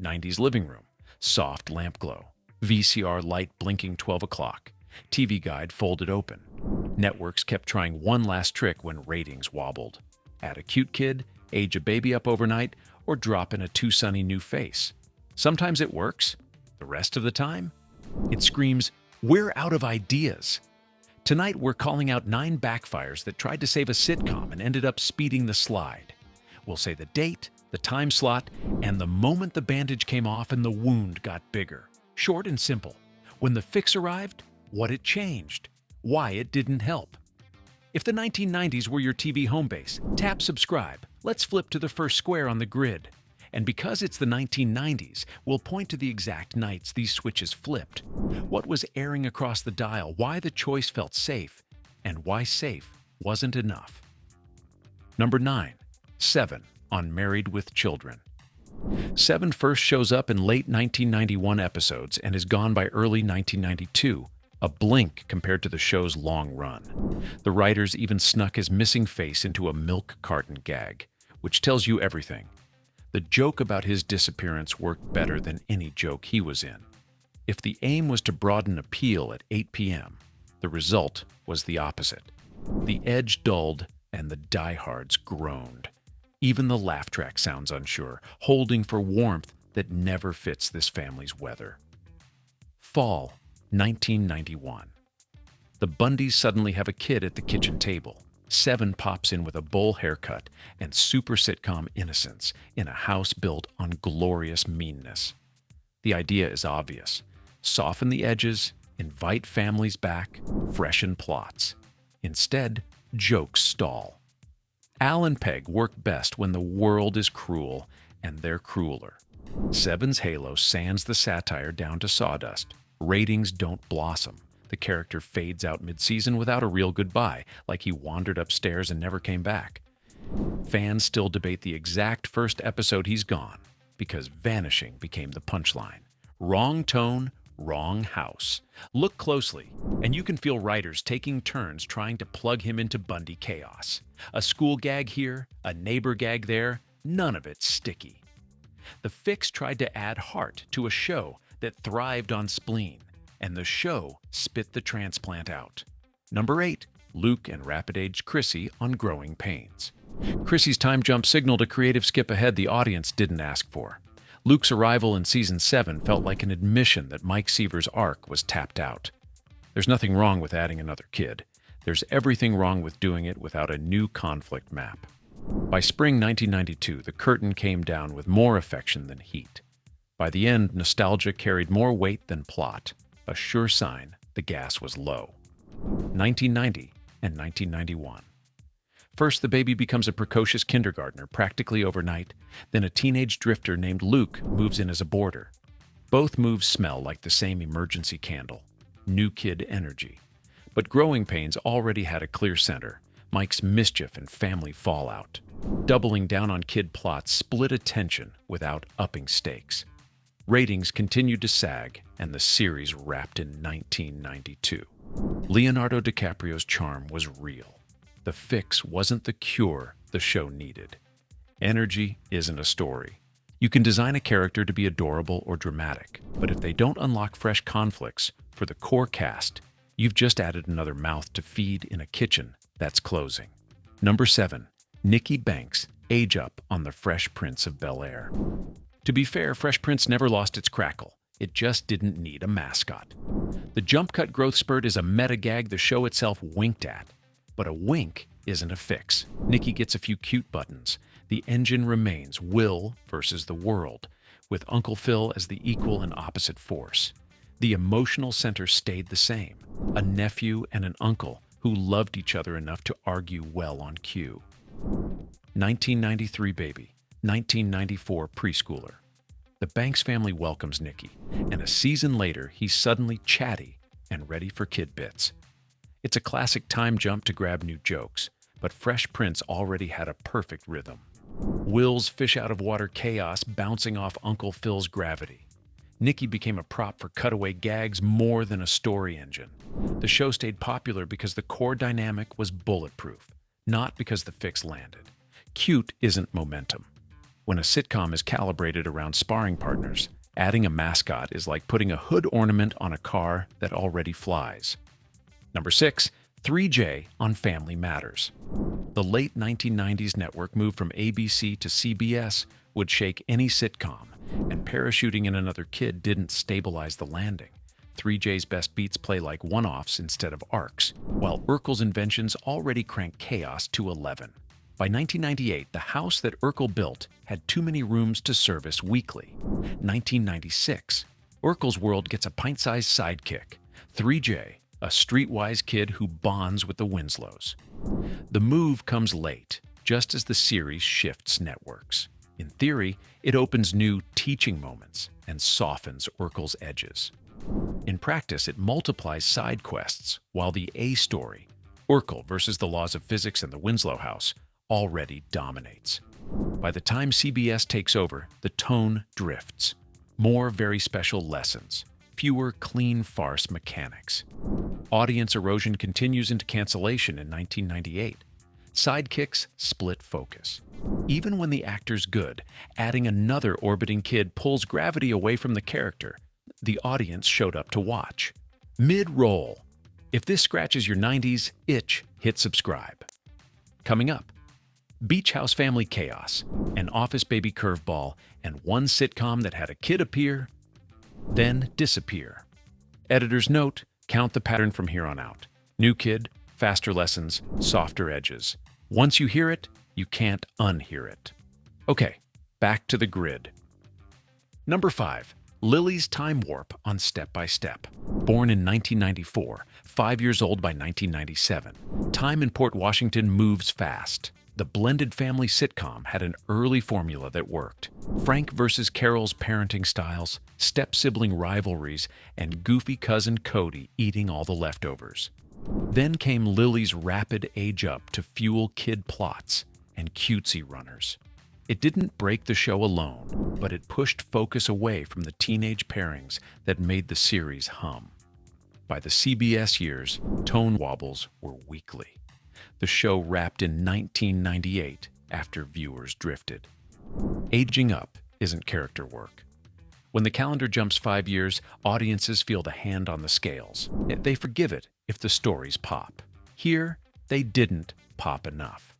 90s living room, soft lamp glow, VCR light blinking 12 o'clock, TV guide folded open. Networks kept trying one last trick when ratings wobbled. Add a cute kid, age a baby up overnight, or drop in a too sunny new face. Sometimes it works. The rest of the time, it screams, "We're out of ideas." Tonight, we're calling out 9 backfires that tried to save a sitcom and ended up speeding the slide. We'll say the date, the time slot, and the moment the bandage came off and the wound got bigger. Short and simple. When the fix arrived, what it changed, why it didn't help. If the 1990s were your TV home base, tap subscribe. Let's flip to the first square on the grid. And because it's the 1990s, we'll point to the exact nights these switches flipped. What was airing across the dial, why the choice felt safe, and why safe wasn't enough. Number 9. 7 on Married with Children. 7 first shows up in late 1991 episodes and is gone by early 1992, a blink compared to the show's long run. The writers even snuck his missing face into a milk carton gag, which tells you everything. The joke about his disappearance worked better than any joke he was in. If the aim was to broaden appeal at 8 p.m., the result was the opposite. The edge dulled and the diehards groaned. Even the laugh track sounds unsure, holding for warmth that never fits this family's weather. Fall, 1991. The Bundys suddenly have a kid at the kitchen table. 7 pops in with a bowl haircut and super sitcom innocence in a house built on glorious meanness. The idea is obvious. Soften the edges, invite families back, freshen plots. Instead, jokes stall. Al and Peg work best when the world is cruel, and they're crueler. 7's halo sands the satire down to sawdust. Ratings don't blossom. The character fades out mid-season without a real goodbye, like he wandered upstairs and never came back. Fans still debate the exact first episode he's gone, because vanishing became the punchline. Wrong tone, wrong house. Look closely, and you can feel writers taking turns trying to plug him into Bundy chaos. A school gag here, a neighbor gag there, none of it's sticky. The Fix tried to add heart to a show that thrived on spleen, and the show spit the transplant out. Number 8, Luke and rapid-age Chrissy on Growing Pains. Chrissy's time jump signaled a creative skip ahead the audience didn't ask for. Luke's arrival in Season 7 felt like an admission that Mike Seaver's arc was tapped out. There's nothing wrong with adding another kid. There's everything wrong with doing it without a new conflict map. By spring 1992, the curtain came down with more affection than heat. By the end, nostalgia carried more weight than plot, a sure sign the gas was low. 1990 and 1991. First, the baby becomes a precocious kindergartner practically overnight. Then a teenage drifter named Luke moves in as a boarder. Both moves smell like the same emergency candle. New kid energy. But Growing Pains already had a clear center, Mike's mischief and family fallout. Doubling down on kid plots split attention without upping stakes. Ratings continued to sag, and the series wrapped in 1992. Leonardo DiCaprio's charm was real. The Fix wasn't the cure the show needed. Energy isn't a story. You can design a character to be adorable or dramatic, but if they don't unlock fresh conflicts for the core cast, you've just added another mouth to feed in a kitchen that's closing. Number 7, Nicky Banks, age up on the Fresh Prince of Bel-Air. To be fair, Fresh Prince never lost its crackle. It just didn't need a mascot. The jump cut growth spurt is a meta gag the show itself winked at. But a wink isn't a fix. Nicky gets a few cute buttons. The engine remains Will versus the world, with Uncle Phil as the equal and opposite force. The emotional center stayed the same. A nephew and an uncle who loved each other enough to argue well on cue. 1993 baby, 1994 preschooler. The Banks family welcomes Nicky, and a season later, he's suddenly chatty and ready for kid bits. It's a classic time jump to grab new jokes, but Fresh Prince already had a perfect rhythm. Will's fish-out-of-water chaos bouncing off Uncle Phil's gravity. Nicky became a prop for cutaway gags more than a story engine. The show stayed popular because the core dynamic was bulletproof, not because the fix landed. Cute isn't momentum. When a sitcom is calibrated around sparring partners, adding a mascot is like putting a hood ornament on a car that already flies. Number 6, 3J on Family Matters. The late 1990s network moved from ABC to CBS would shake any sitcom, and parachuting in another kid didn't stabilize the landing. 3J's best beats play like one-offs instead of arcs, while Urkel's inventions already cranked chaos to 11. By 1998, the house that Urkel built had too many rooms to service weekly. 1996, Urkel's world gets a pint-sized sidekick, 3J, a streetwise kid who bonds with the Winslows. The move comes late, just as the series shifts networks. In theory, it opens new teaching moments and softens Urkel's edges. In practice, it multiplies side quests, while the A story, Urkel versus the laws of physics and the Winslow house, already dominates. By the time CBS takes over, the tone drifts. More very special lessons, fewer clean farce mechanics. Audience erosion continues into cancellation in 1998. Sidekicks split focus. Even when the actor's good, adding another orbiting kid pulls gravity away from the character the audience showed up to watch. Mid-roll. If this scratches your 90s itch, hit subscribe. Coming up, Beach House Family Chaos, an Office Baby curveball, and one sitcom that had a kid appear, then disappear. Editor's note, count the pattern from here on out. New kid, faster lessons, softer edges. Once you hear it, you can't unhear it. Okay, back to the grid. Number 5. Lilly's Time Warp on Step by Step. Born in 1994, 5 years old by 1997, time in Port Washington moves fast. The blended family sitcom had an early formula that worked. Frank versus Carol's parenting styles, step-sibling rivalries, and goofy cousin Cody eating all the leftovers. Then came Lilly's rapid age-up to fuel kid plots and cutesy runners. It didn't break the show alone, but it pushed focus away from the teenage pairings that made the series hum. By the CBS years, tone wobbles were weekly. The show wrapped in 1998 after viewers drifted. Aging up isn't character work. When the calendar jumps 5 years, audiences feel the hand on the scales. They forgive it if the stories pop. Here, they didn't pop enough.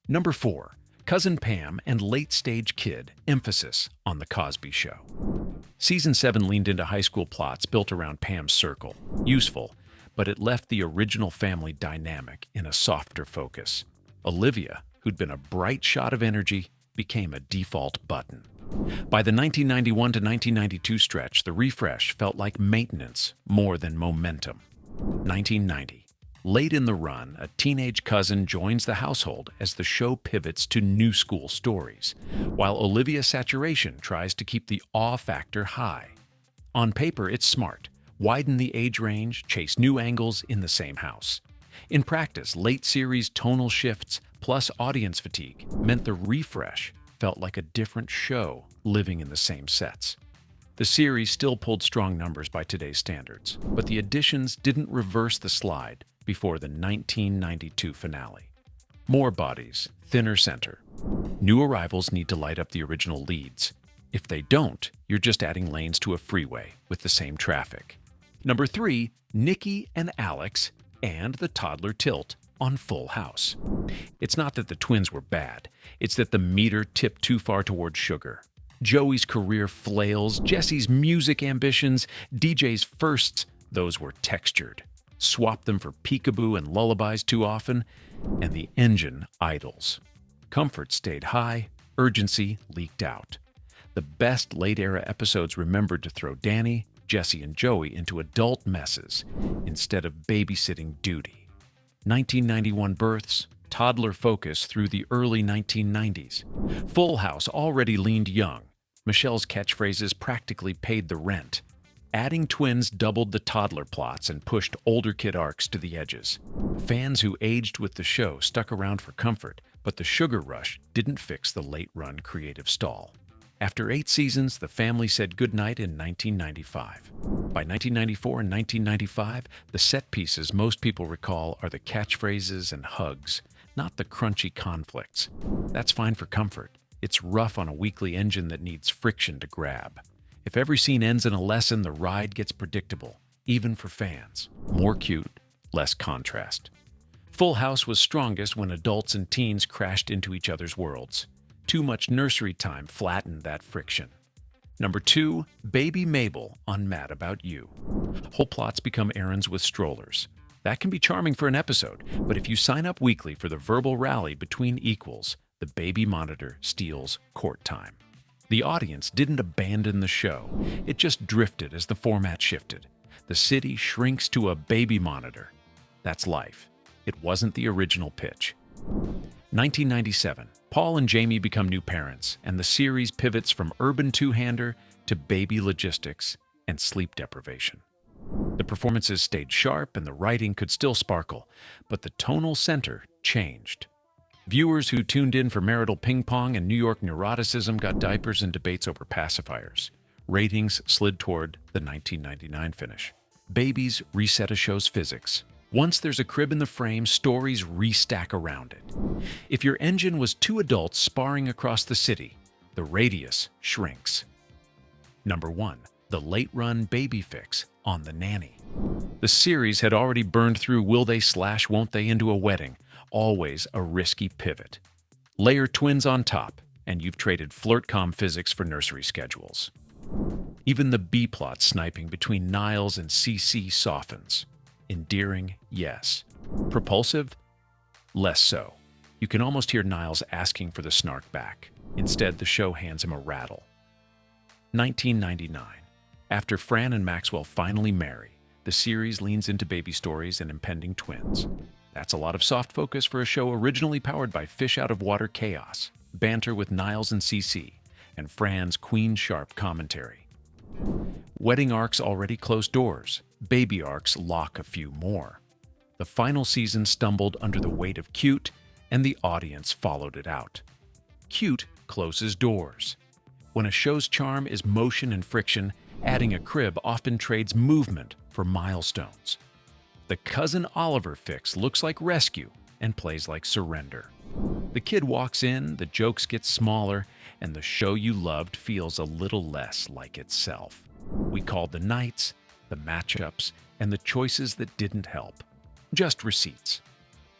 Number 4. Cousin Pam and Late Stage Kid, emphasis on The Cosby Show. Season 7 leaned into high school plots built around Pam's circle. Useful, but it left the original family dynamic in a softer focus. Olivia, who'd been a bright shot of energy, became a default button. By the 1991 to 1992 stretch, the refresh felt like maintenance more than momentum. 1990. Late in the run, a teenage cousin joins the household as the show pivots to new school stories, while Olivia's saturation tries to keep the awe factor high. On paper, it's smart. Widen the age range, chase new angles in the same house. In practice, late series tonal shifts plus audience fatigue meant the refresh felt like a different show living in the same sets. The series still pulled strong numbers by today's standards, but the additions didn't reverse the slide before the 1992 finale. More bodies, thinner center. New arrivals need to light up the original leads. If they don't, you're just adding lanes to a freeway with the same traffic. Number 3, Nicky and Alex and the toddler tilt on Full House. It's not that the twins were bad, it's that the meter tipped too far toward sugar. Joey's career flails, Jesse's music ambitions, DJ's firsts, those were textured. Swap them for peekaboo and lullabies too often, and the engine idles. Comfort stayed high, urgency leaked out. The best late-era episodes remembered to throw Danny, Jesse, and Joey into adult messes instead of babysitting duty. 1991 births, toddler focus through the early 1990s. Full House already leaned young. Michelle's catchphrases practically paid the rent. Adding twins doubled the toddler plots and pushed older kid arcs to the edges. Fans who aged with the show stuck around for comfort, but the sugar rush didn't fix the late-run creative stall. After 8 seasons, the family said goodnight in 1995. By 1994 and 1995, the set pieces most people recall are the catchphrases and hugs, not the crunchy conflicts. That's fine for comfort. It's rough on a weekly engine that needs friction to grab. If every scene ends in a lesson, the ride gets predictable, even for fans. More cute, less contrast. Full House was strongest when adults and teens crashed into each other's worlds. Too much nursery time flattened that friction. Number 2, Baby Mabel on Mad About You. Whole plots become errands with strollers. That can be charming for an episode, but if you sign up weekly for the verbal rally between equals, the baby monitor steals court time. The audience didn't abandon the show. It just drifted as the format shifted. The city shrinks to a baby monitor. That's life. It wasn't the original pitch. 1997, Paul and Jamie become new parents, and the series pivots from urban two-hander to baby logistics and sleep deprivation. The performances stayed sharp and the writing could still sparkle, but the tonal center changed. Viewers who tuned in for marital ping-pong and New York neuroticism got diapers and debates over pacifiers. Ratings slid toward the 1999 finish. Babies reset a show's physics. Once there's a crib in the frame, stories restack around it. If your engine was two adults sparring across the city, the radius shrinks. Number 1. The late-run baby fix on The Nanny. The series had already burned through will they/won't they into a wedding, always a risky pivot. Layer twins on top, and you've traded Flirtcom physics for nursery schedules. Even the B-plot sniping between Niles and CC softens. Endearing, yes. Propulsive? Less so. You can almost hear Niles asking for the snark back. Instead, the show hands him a rattle. 1999. After Fran and Maxwell finally marry, the series leans into baby stories and impending twins. That's a lot of soft focus for a show originally powered by fish-out-of-water chaos, banter with Niles and CC, and Fran's queen-sharp commentary. Wedding arcs already closed doors. Baby arcs lock a few more. The final season stumbled under the weight of cute, and the audience followed it out. Cute closes doors. When a show's charm is motion and friction, adding a crib often trades movement for milestones. The Cousin Oliver fix looks like rescue and plays like surrender. The kid walks in, the jokes get smaller, and the show you loved feels a little less like itself. We called the nights, the matchups, and the choices that didn't help. Just receipts.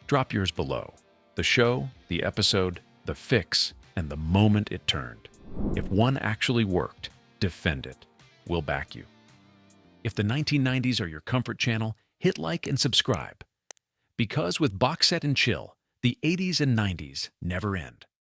Drop yours below. The show, the episode, the fix, and the moment it turned. If one actually worked, defend it. We'll back you. If the 1990s are your comfort channel, hit like and subscribe. Because with Box Set and Chill, the 80s and 90s never end.